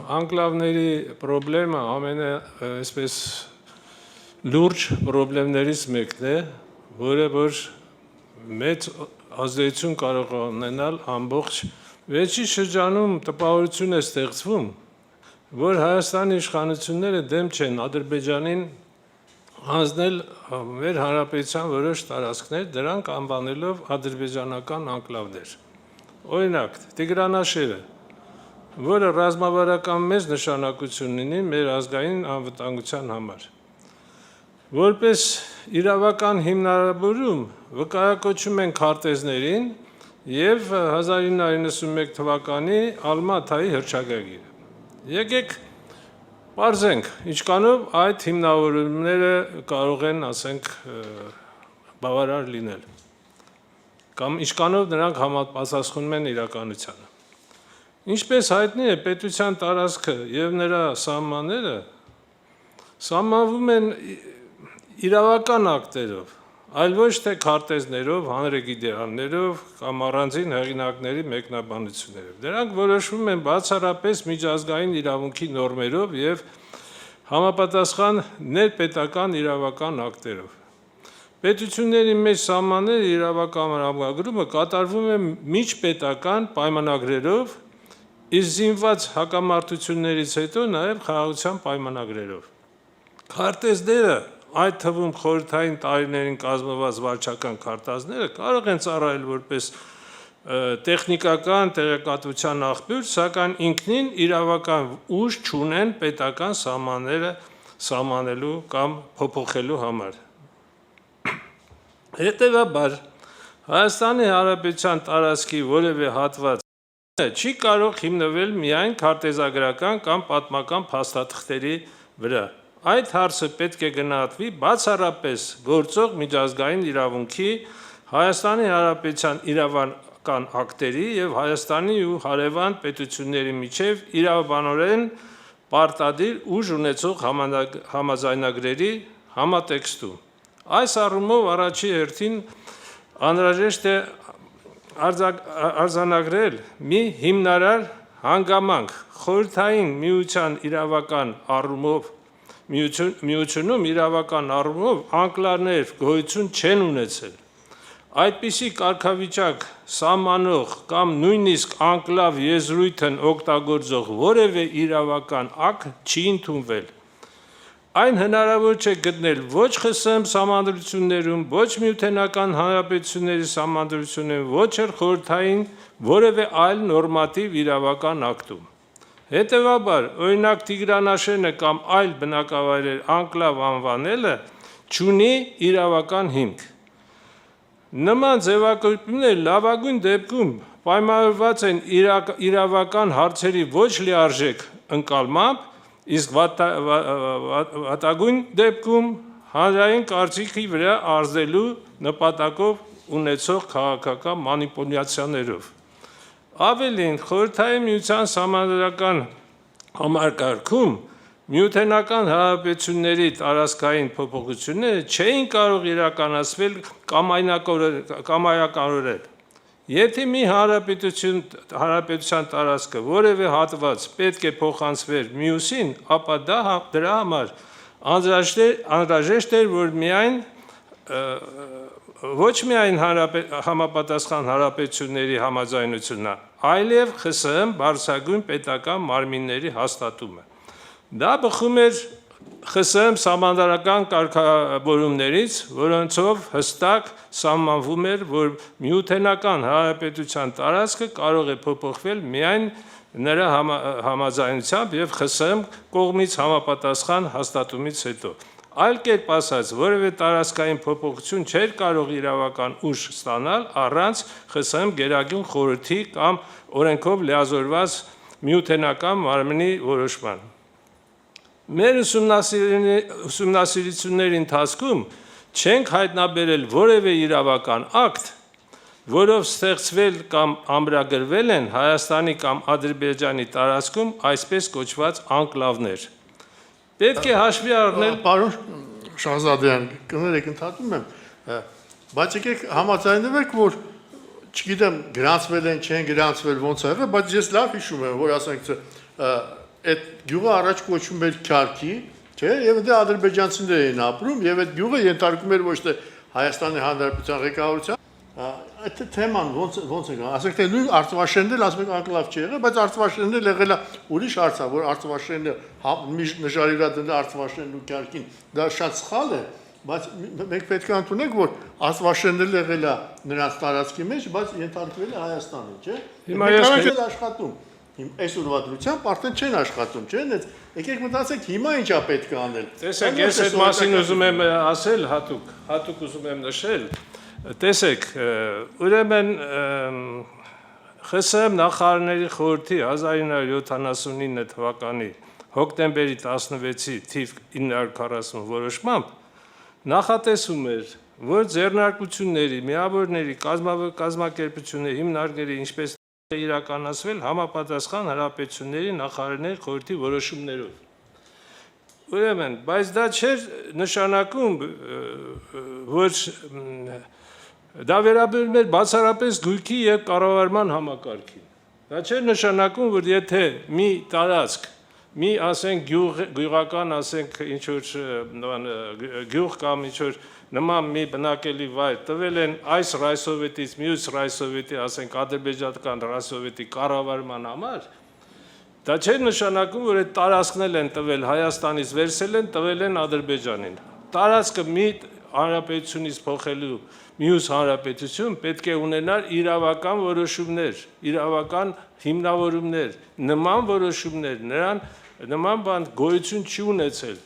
անկլավների պրոբլեմը ամենը այսպես լուրջ պրոբլեմներից մեկն է, որը որ մեծ ազդեցություն կարող է ունենալ ամբողջ վերջի շրջանում տպավորություն է ստեղծվում, որ Հայաստանի իշխանությունները դեմ չեն Ադրբեջանին հանձնել մեր հանրապետության որոշ տարածքներ, դրանք անվանելով ադրբեջանական անկլավներ։ Օրինակ, Տիգրանաշերը, որը ռազմավարական մեծ նշանակություն ունի մեր ազգային անվտանգության համար։ Որպես իրավական հիմնավորում վկայակոչում են քարտեզներին եւ 1991 թվականի Ալմաթայի հռչակագիրը։ Եկեք պարզենք, ինչքանով այդ հիմնավորումները կարող են, ասենք, բավարար լինել, կամ ինչքանով նրանք համապատասխանում են իրականությանը։ Ինչպես հայտնի է, պետության տարածքը եւ նրա սահմանները սահմանվում են իրավական ակտերով, այլ ոչ թե քարտեզներով, հանրագիտարաններով կամ առանձին հեղինակների մեկնաբանություններով։ Դրանք որոշվում են բացառապես միջազգային իրավունքի նորմերով եւ համապատասխան ներպետական իրավական ակտերով։ Պետությունների մեջ սահմանների իրավական համագրումը կատարվում է միջպետական պայմանագրերով, իսկ զինված հակամարտություններից հետո նաեւ խաղաղության պայմանագրերով։ Քարտեզները, այդ թվում խորհրդային տարիներին կազմված վարչական քարտեզները կարող են ծառայել որպես տեխնիկական տեղեկատվության աղբյուր, սակայն ինքնին իրավական ուժ չունեն պետական սահմանները սահմանելու կամ փոփոխելու համար։ Հետևաբար, Հայաստանի Հանրապետության տարածքի որևէ հատված չի կարող հիմնվել միայն քարտեզագրական կամ պատմական փաստաթղթերի վրա։ Այդ հարցը պետք է գնահատվի բացառապես գործող միջազգային իրավունքի, Հայաստանի Հանրապետության իրավական ակտերի եւ Հայաստանի ու հարևան պետությունների միջև իրավաբանորեն պարտադիր ուժ ունեցող համաձայնագրերի համատեքստում։ Այս առումով առաջի հերթին անհրաժեշտ է արձանագրել մի հիմնարար հանգամանք խորհրդային միության իրավական առումով միությունում իրավական առումով անկլավներ գոյություն չեն ունեցել։ Այդպիսի կարգավիճակ սահմանող կամ նույնիսկ անկլավ եզրույթն օգտագործող որևէ իրավական ակտ չի ընդունվել։ Այն հնարավոր չէ գտնել ոչ ԽՍՀՄ սահմանադրություններում, ոչ Միութենական Հանրապետությունների սահմանադրություններում, ոչ էլ խորհրդային որևէ այլ նորմատիվ իրավական ակտում։ Հետևաբար, օրինակ Տիգրանաշենը կամ այլ բնակավայրեր անկլավ անվանելը չունի իրավական հիմք։ Նման ձևակերպումները լավագույն դեպքում պայմանավորված են իրավական հարցերի ոչ լիարժեք ընկալմամբ, իսկ վատագույն դեպքում հանրային կարծիքի վրա ազդելու նպատակով ունեցող քաղաքական մանիպուլյացիաներով։ Ավելին, Խորհրդային Միության սահմանադրական համակարգում Միութենական Հանրապետությունների տարածքային փոփոխությունները չէին կարող իրականացվել կամայականորեն։ Եթե մի հանրապետության տարածքը որևէ հատված պետք է փոխանցվեր մյուսին, ապա դրա համար անհրաժեշտ էր ոչ միայն համապատասխան հանրապետությունների համաձայնությունը, այլև ԽՍՀՄ բարձրագույն պետական մարմինների հաստատումը։ Դա բխում էր ԽՍՀՄ սահմանադրական կարգավորումներից, որոնցով հստակ սահմանվում էր, որ Միութենական Հանրապետության տարածքը կարող է փոփոխվել միայն նրա համաձայնությամբ եւ ԽՍՀՄ կողմից համապատասխան հաստատումից հետո։ Այլ կերպ ասած, որևէ տարածքային փոփոխություն չէր կարող իրավական ուժ ստանալ առանց ԽՍՀՄ Գերագույն խորհրդի կամ օրենքով լիազորված միութենական մարմնի որոշման։ Մեր ուսումնասիրությունների ընթացքում չենք հայտնաբերել որևէ իրավական ակտ, որով ստեղծվել կամ ամրագրվել են Հայաստանի կամ Ադրբեջանի տարածքում այսպես կոչված անկլավներ։ Պետք է հաշվի առնել Պարոն Շահզադյան, կներեք, ընդհատում եմ, բայց եկեք համաձայնվեք, որ չգիտեմ, գրանցվել են, չեն գրանցվել, ոնց է եղել, բայց ես լավ հիշում եմ, որ ասենք այդ գյուղը առաջ կոչվում էր Քյարքի, չէ, եւ դա ադրբեջանցիներ էին ապրում եւ այդ գյուղը ենթարկում էր ոչ թե Հայաստանի Հանրապետության ղեկավարության, այդ թեման ոնց է գա, ասենք թե նույն Արցախաշենն էլ ասում եք անկլավ չի եղել, բայց Արցախաշենն էլ եղել է ուրիշ հարց է, որ Արցախաշենը նշարի վրա դնել Արցախաշենն ու Քյարքին, դա շատ սխալ է, բայց մենք պետք է ընդունենք, որ Արցախաշենն էլ եղել է նրանց տարածքի մեջ, բայց ենթարկվել է Հայաստանին, չէ։ Հիմա ես աշխատում այս ուրվադրությամբ արդեն չեն աշխատում, չէ՞, այդ եկեք մտածեք հիմա ինչա պետք է անել։ Տեսեք, ես այդ մասին ուզում եմ ասել հատուկ ուզում եմ նշել։ Տեսեք, ուրեմն ԽՍՀՄ նախարարների խորհրդի 1979 թվականի հոկտեմբերի 16-ի թիվ 940 որոշմամբ նախատեսում էր, որ ձեռնարկությունների, միավորների, կազմակերպությունների, հիմնարկների, ինչպես իրականացվել համապատասխան հանրապետությունների նախարարների խորհրդի որոշումներով։ Ուրեմն, բայց դա չէր նշանակում, որ դա վերաբերում էր բացառապես գույքի եւ կառավարման համակարգին։ Դա չէր նշանակում, որ եթե մի տարածք, մի ասենք գյուղական, ասենք ինչ որ գյուղ կամ ինչ որ նման մի բնակելի վայր տվել են այս ռայսովետից մյուս ռայսովետի, ասենք ադրբեջանական ռայսովետի կառավարման համար, դա չէր նշանակում, որ այդ տարածքն են տվել Հայաստանից վերցել են, տվել են Ադրբեջանին։ Տարածքը մի հանրապետությունից փոխելու մյուս հանրապետություն պետք է ունենար իրավական որոշումներ, իրավական հիմնավորումներ, նման որոշումներ, նրան նման բան գոյություն չի ունեցել։